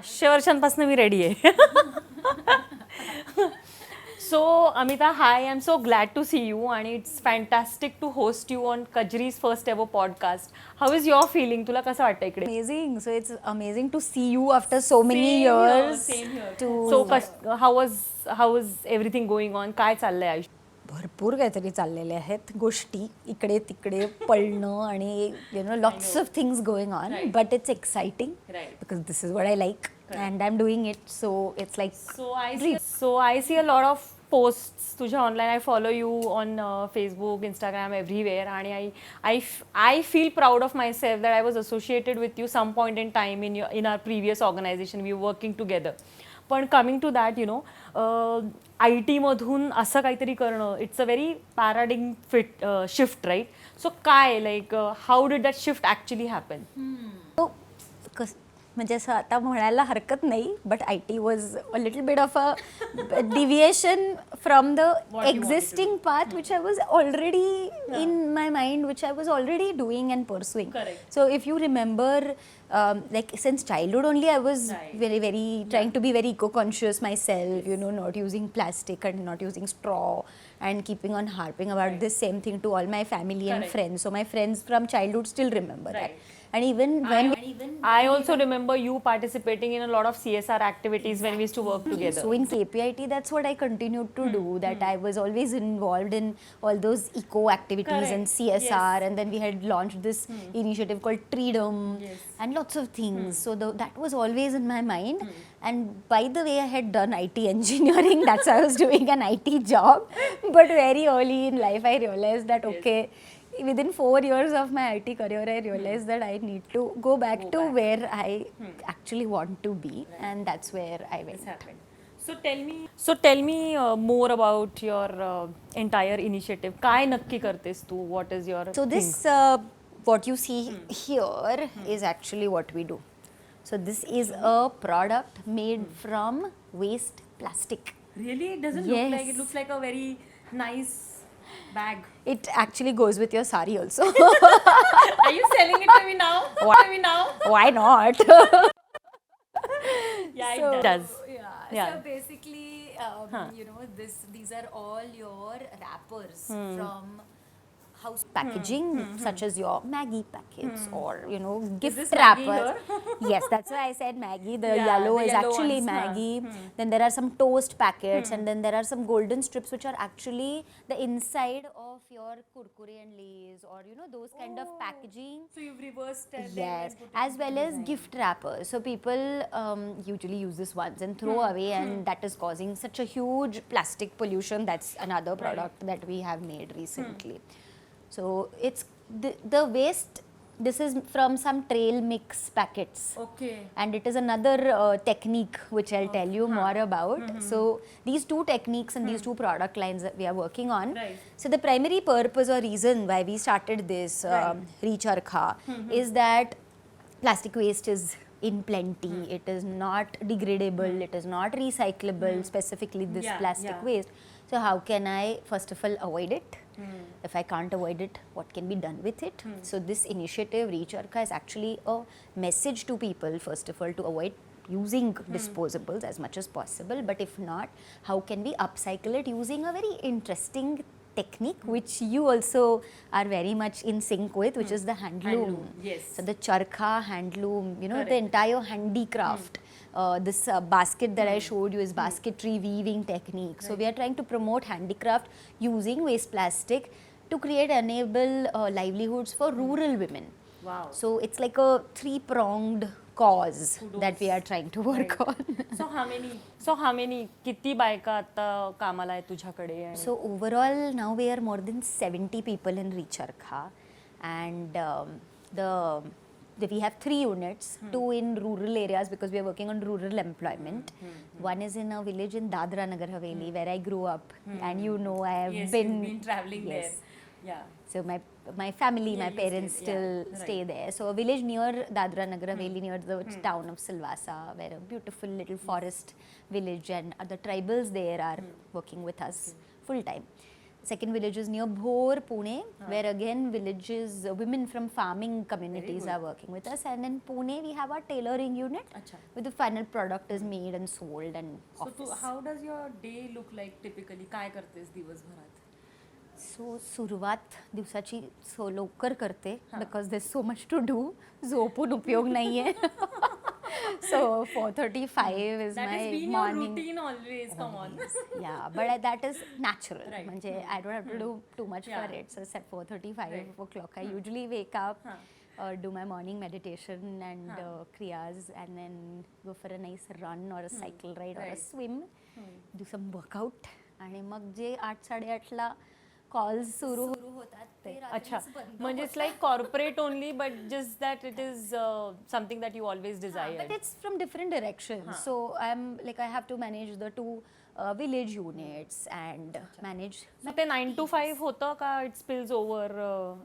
500 वर्षांपासून मी रेडी आहे. So Amita, hi, I'm so glad to see you and it's fantastic to host you on Kajri's first ever podcast. How is your feeling? तुला कसं वाटतं इकडे? Amazing. So it's amazing to see you after so many years. Same here. To So how was everything going on? काय चाललंय आयुष्यात? भरपूर काहीतरी चाललेले आहेत गोष्टी इकडे तिकडे पळणं आणि lots of things going on, but it's exciting because this is what I like and I'm doing it, so it's like So I see a lot of posts तुझ्या online. I follow you on Facebook, Instagram, everywhere, आणि I feel proud of myself that I was associated with you some point in time in our previous organization. We were working together. पण coming to that I टीमधून असं काहीतरी करणं, it's a very paradigm shift, right? So काय like how did that shift actually happen? म्हणजे असं आता म्हणायला हरकत नाही, but I T was a little bit of a deviation from the existing path which I was already in my mind, which I was already doing and pursuing. So if you remember, like since childhood only I was very trying to be very eco-conscious myself, not using plastic and not using straw and keeping on harping about this same thing to all my family and friends. So my friends from childhood still remember that. And even when I also remember you participating in a lot of CSR activities when we used to work together. So in KPIT, that's what I continued to do, that I was always involved in all those eco activities and CSR, and then we had launched this initiative called Treedom and lots of things. So that was always in my mind. And by the way, I had done IT engineering. That's why I was doing an IT job. But very early in life, I realized that, okay, within 4 years of my IT career, I realized that I need to go back to where I actually want to be, and that's where I went. So tell me more about your entire initiative. काय नक्की करतेस तू? What is your So this what you see here is actually what we do. So this is a product made from waste plastic. Really? It doesn't look like, it looks like a very nice bag. It actually goes with your sari also. Are you selling it to me now? Why not? Yeah, it does. So basically, these are all your wrappers from house packaging, such as your Maggie packets or gift wrappers. Yes, that's why I said Maggie. The yellow is actually ones, Maggie. Then there are some toast packets, and then there are some golden strips which are actually the inside of your Kurkure and Lays, or those kind of packaging. So you've reversed it. Yes, as well as gift wrappers. So people usually use this once and throw away, and that is causing such a huge plastic pollution. That's another product that we have made recently. So it's the waste. This is from some trail mix packets. Okay. And it is another technique which I'll tell you more about. So these two techniques and these two product lines that we are working on. So the primary purpose or reason why we started this reCharkha is that plastic waste is in plenty. It is not degradable. It is not recyclable, specifically this plastic waste. So how can I first of all avoid it? If I can't avoid it, what can be done with it? So this initiative, reCharkha, is actually a message to people, first of all, to avoid using disposables as much as possible. But if not, how can we upcycle it using a very interesting technique which you also are very much in sync with, which is the handloom. Yes. So the charkha handloom, the entire handicraft. This basket that I showed you is basketry weaving technique. So we are trying to promote handicraft using waste plastic to enable livelihoods for rural women. Wow. So it's like a 3-pronged cause that we are trying to work on. So how many किती बायका आता कामाला आहे तुझ्याकडे? So overall now we are more than 70 people in reCharkha, and we have 3 units, 2 in rural areas because we are working on rural employment. One is in a village in Dadra Nagar Haveli where I grew up, and I have been traveling there. Yeah. So my family, my parents still stay there. So a village near Dadra Nagar Haveli, near the town of Silvassa, where a beautiful little forest village, and other tribals there are working with us full time. Second village is near Bhor, Pune, where again villages, women from farming communities are working with us. And in Pune, we have our tailoring unit, where the final product is made and sold and office. So how does your day look like typically? काय करतेस दिवसभरात? So सुरुवात दिवसाची लवकर करते because there's so much to do. झोपून उपयोग नाहीये. So 4:35 is That my has been morning. your routine always. Come on. Yeah, but that is natural. Right. म्हणजे I don't have to do too much for it. So at 4:35 o'clock, I usually wake up, do my morning meditation and kriyas, and then go for a nice run or a cycle ride or a swim, do some workout, आणि मग जे 8-8:30ला calls सुरू होतात ते अच्छा, म्हणजे it's like corporate only, but just that it is something that you always desire. But it's from different directions. So I have to manage the two village units and manage. So ते 9 to 5 होतं का it spills over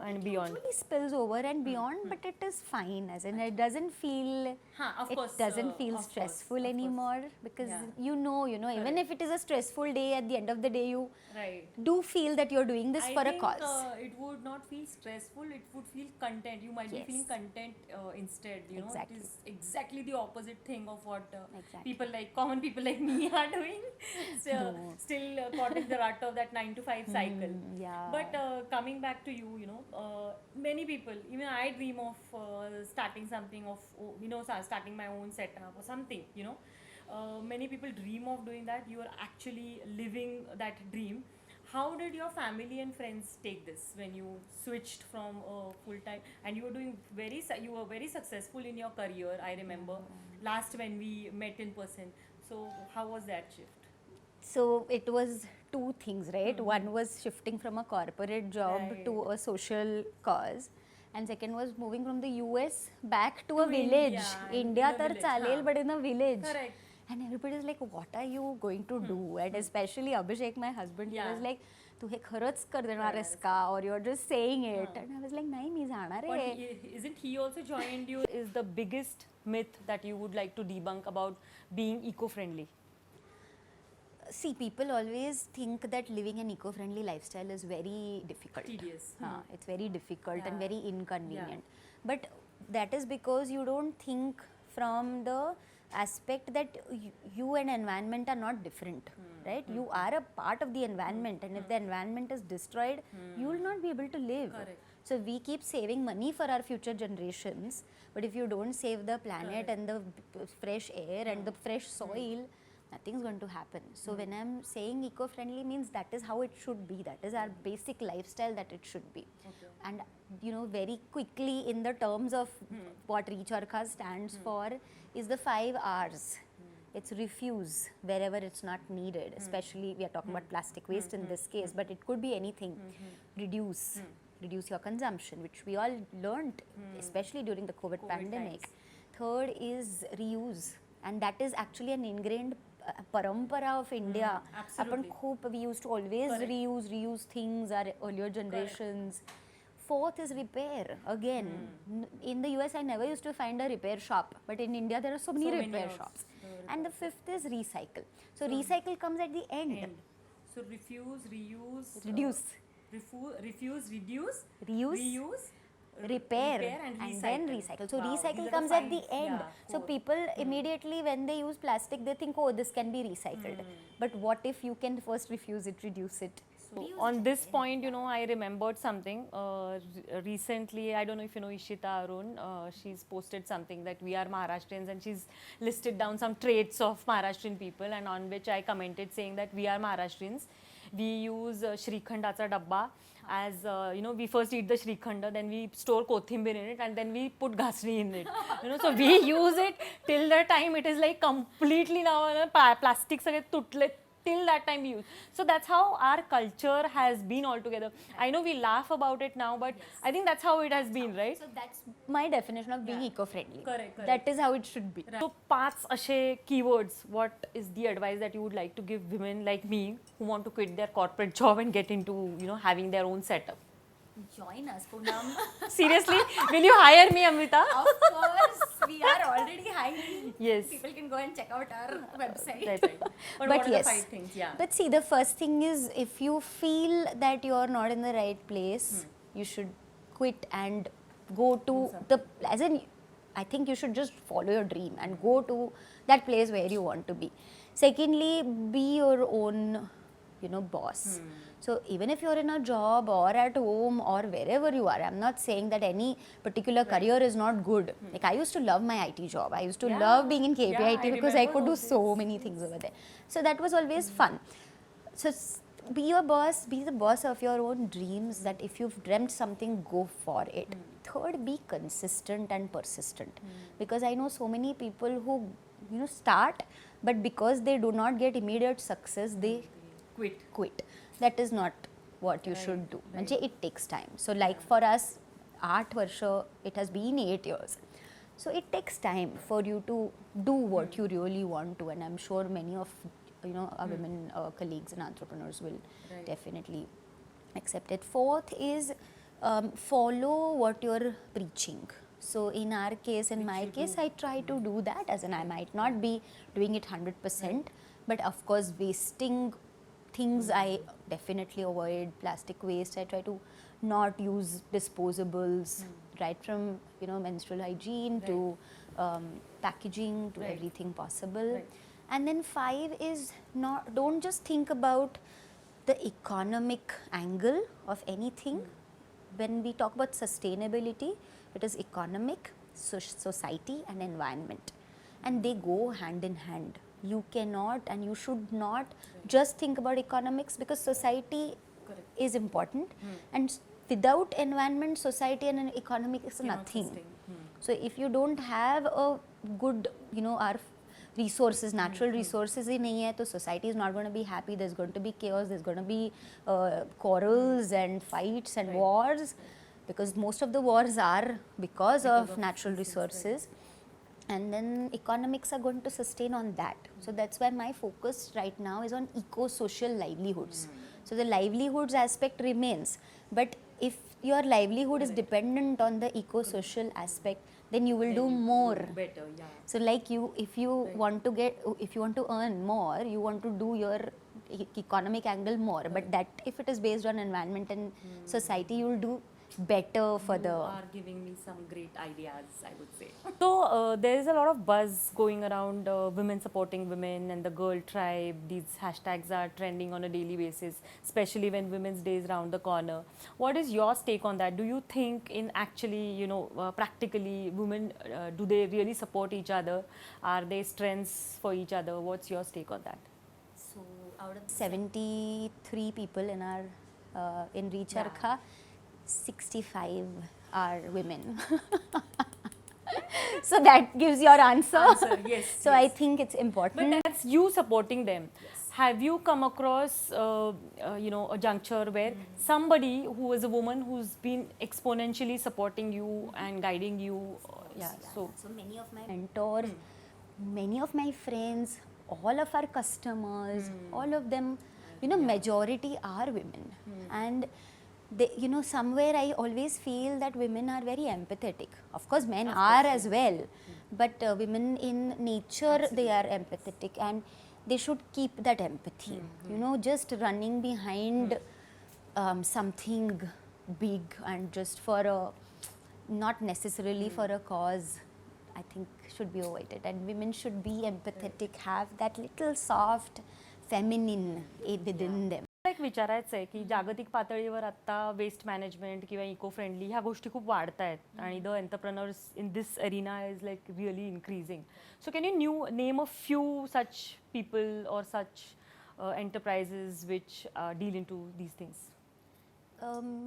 and beyond? Usually spills over and beyond, but it is fine. As in, it doesn't feel. Of course, it doesn't feel stressful anymore because you know, even if it is a stressful day, at the end of the day, you do feel that you're doing this for a cause. It would not feel stressful. It would feel content. You might be feeling content instead. You know, it is exactly the opposite thing of what common people like me are doing. Still caught in the rut of that 9 to 5 cycle. But coming back to you, many people, even I dream of starting something starting my own setup or something, many people dream of doing that. You are actually living that dream. How did your family and friends take this when you switched from full time and you were very successful in your career? I remember last when we met in person. So how was that shift? So it was two things, right? One was shifting from a corporate job to a social cause, and second was moving from the US back to a village. India tar chalel, but in a village. Correct. And everybody is like, what are you going to do? And especially Abhishek, my husband, he was like, तू हे खरंच कर देणार आहेस का? Or you're just saying it. And I was like, नाही मी जाणार आहे. Isn't he also joined you? Is the biggest myth that you would like to debunk about being eco-friendly? See, people always think that living an eco-friendly lifestyle is very difficult. Tedious. It's very difficult and very inconvenient. But that is because you don't think from the aspect that you and environment are not different, right? You are a part of the environment, and if the environment is destroyed, you will not be able to live. Correct. So we keep saving money for our future generations, but if you don't save the planet and the fresh air and the fresh soil, nothing's going to happen. So when I'm saying eco-friendly means that is how it should be. That is our basic lifestyle that it should be. And very quickly in the terms of what reCharkha stands for is the 5 R's. It's refuse wherever it's not needed, especially we are talking about plastic waste in this case, but it could be anything. Reduce your consumption, which we all learned, especially during the COVID pandemic. Third is reuse, and that is actually an ingrained parampara of India. We used to always reuse things, our earlier generations. Fourth is repair. Again, in the US I never used to find a repair shop, but in India there are so many repair shops. And the fifth is recycle. So recycle comes at the end. So refuse, reuse, reduce, reduce, reuse, repair and then recycle. So recycle comes at the end. So people immediately when they use plastic they think, oh, this can be recycled. But what if you can first refuse it, reduce it? So on this point, I remembered something recently. I don't know if you know Ishita Arun. She's posted something that we are Maharashtrians, and she's listed down some traits of Maharashtrian people, and on which I commented saying that we are Maharashtrians. We use Shrikhanda dabba as we first eat the Shrikhanda, then we store Kothimbir in it, and then we put Ghasri in it. So we use it till the time it is like completely now plastic sage tutle. Till that time we use. So that's how our culture has been altogether. I know we laugh about it now, but I think that's how it has been, right? So that's my definition of being eco-friendly. Correct. That is how it should be. So 5 ashe keywords, what is the advice that you would like to give women like me who want to quit their corporate job and get into, having their own setup? Join us, Poonam. Seriously, will you hire me, Amita? Of course, we are already hiring. Yes. People can go and check out our website. Right. But what are the 5 things? Yeah. But see, the first thing is, if you feel that you are not in the right place, you should quit and go to as in, I think you should just follow your dream and go to that place where you want to be. Secondly, be your own, boss. So even if you're in a job or at home or wherever you are, I'm not saying that any particular career is not good. Like, I used to love my IT job. I used to love being in KPIT because I could do so many things over there. So that was always fun. So be your boss, be the boss of your own dreams, that if you've dreamt something, go for it. Third, be consistent and persistent. Because I know so many people who, start, but because they do not get immediate success, they quit. That is not what you should do. It takes time. So like for us, 8 varsha, it has been 8 years. So it takes time for you to do what you really want to, and I'm sure many of our women colleagues and entrepreneurs will definitely accept it. Fourth is follow what you're preaching. So in our case, in my case, I try to do that, as in I might not be doing it 100%, but of course wasting things I definitely avoid. Plastic waste, I try to not use disposables, right from menstrual hygiene to packaging to everything possible. And then 5 is don't just think about the economic angle of anything. When we talk about sustainability, it is economic, society and environment, and they go hand in hand. You cannot and you should not just think about economics, because society is important, and without environment, society and economic is nothing. So if you don't have a good, our resources, natural resources ही नहीं है, तो society is not going to be happy. There's going to be chaos, there's going to be quarrels and fights and wars, because most of the wars are because of natural resources. And then economics are going to sustain on that. So that's why my focus right now is on eco-social livelihoods. So the livelihoods aspect remains, but if your livelihood is dependent on the eco-social aspect, then you will do more. Better, yeah. So like if you want to earn more, you want to do your economic angle more, but that if it is based on environment and society, you will do better for You are giving me some great ideas, I would say. So there is a lot of buzz going around women supporting women and the girl tribe. These hashtags are trending on a daily basis, especially when Women's Day is around the corner. What is your take on that? Do you think in actually, practically, women, do they really support each other? Are they strengths for each other? What's your take on that? So out of 73 people in our in reCharkha, 65 are women. So that gives your answer. Yes. So I think it's important. But that's you supporting them. Have you come across, a juncture where somebody who is a woman who's been exponentially supporting you and guiding you? So many of my mentors, many of my friends, all of our customers, all of them, majority are women. And they, somewhere I always feel that women are very empathetic. Of course, men are as well, but women in nature, they are empathetic, and they should keep that empathy. Just running behind something big and just for not necessarily for a cause, I think should be avoided. And women should be empathetic, have that little soft feminine within them. एक विचारायचं आहे की जागतिक पातळीवर आता waste management किंवा eco friendly ह्या गोष्टी खूप वाढत आहेत आणि the entrepreneurs in this arena is like really increasing. So can you name a few such people और सच enterprises which deal into these things?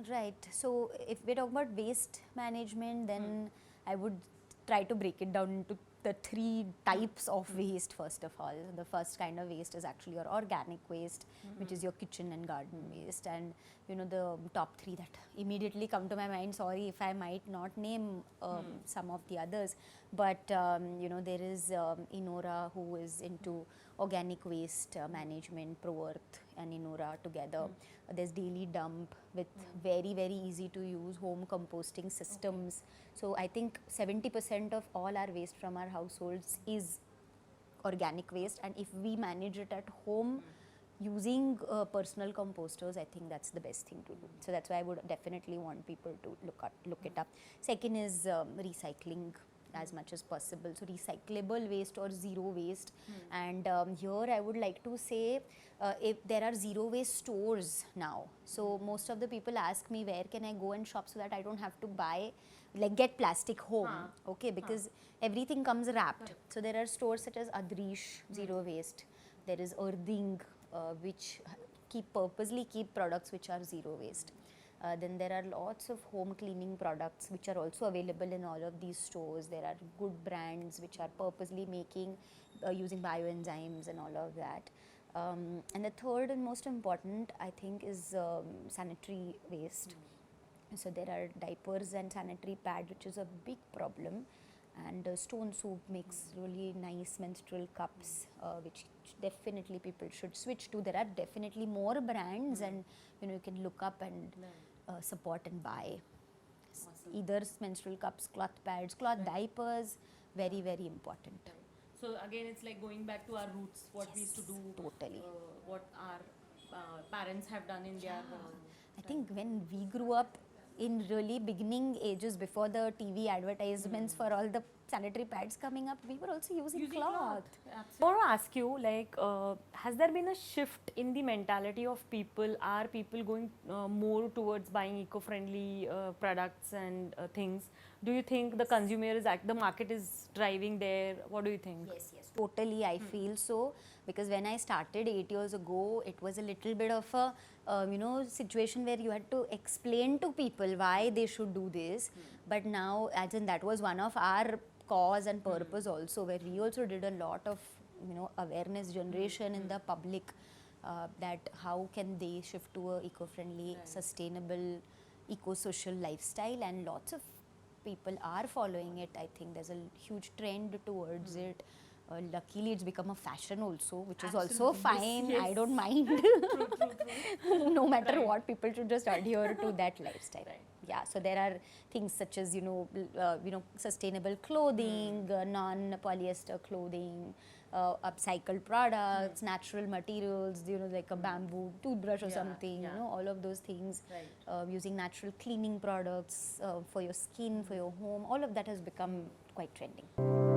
Right. So if we're talking about waste management, then I would try to break it down into the 3 types of waste. First of all, the first kind of waste is actually your organic waste, which is your kitchen and garden waste. And the top 3 that immediately come to my mind, sorry if I might not name some of the others, but there is Inora, who is into organic waste management, ProEarth and Inora together. There's Daily Dump with very, very easy to use home composting systems. So I think 70% of all our waste from our households is organic waste, and if we manage it at home using personal composters, I think that's the best thing to do. So that's why I would definitely want people to look it up. Second is recycling as much as possible, so recyclable waste or zero waste. And here I would like to say, if there are zero waste stores now, so most of the people ask me where can I go and shop so that I don't have to buy, like get plastic home, okay, because everything comes wrapped. So there are stores such as Adrish, zero waste. There is Erding, which purposely keep products which are zero waste. Then there are lots of home cleaning products which are also available in all of these stores. There are good brands which are purposely making using bioenzymes and all of that. And the third and most important, I think, is sanitary waste. So there are diapers and sanitary pads, which is a big problem. And Stone Soup makes really nice menstrual cups, which definitely people should switch to. There are definitely more brands, and you can look up and support and buy. Awesome. Either menstrual cups, cloth pads, cloth diapers, very, very important. So again, it's like going back to our roots, what we used to do, totally. what our parents have done in their. I think when we grew up in really beginning ages, before the TV advertisements for all the sanitary pads coming up, we were also using cloth. I want to ask you, like, has there been a shift in the mentality of people? Are people going more towards buying eco-friendly products and things? Do you think the consumer is the market is driving there? What do you think? Yes, totally. I feel so, because when I started 8 years ago, it was a little bit of a situation where you had to explain to people why they should do this. But now, as in, that was one of our cause and purpose also, where we also did a lot of awareness generation in the public, that how can they shift to a eco-friendly, sustainable, eco-social lifestyle, and lots of people are following it. I think there's a huge trend towards it. Luckily, it's become a fashion also, which is also fine. Yes. I don't mind. True. No matter what, people should just adhere to that lifestyle. Right. Yeah, so there are things such as sustainable clothing, non-polyester clothing, upcycled products, natural materials, like a bamboo toothbrush or something, all of those things. Right. Using natural cleaning products for your skin, for your home, all of that has become quite trending.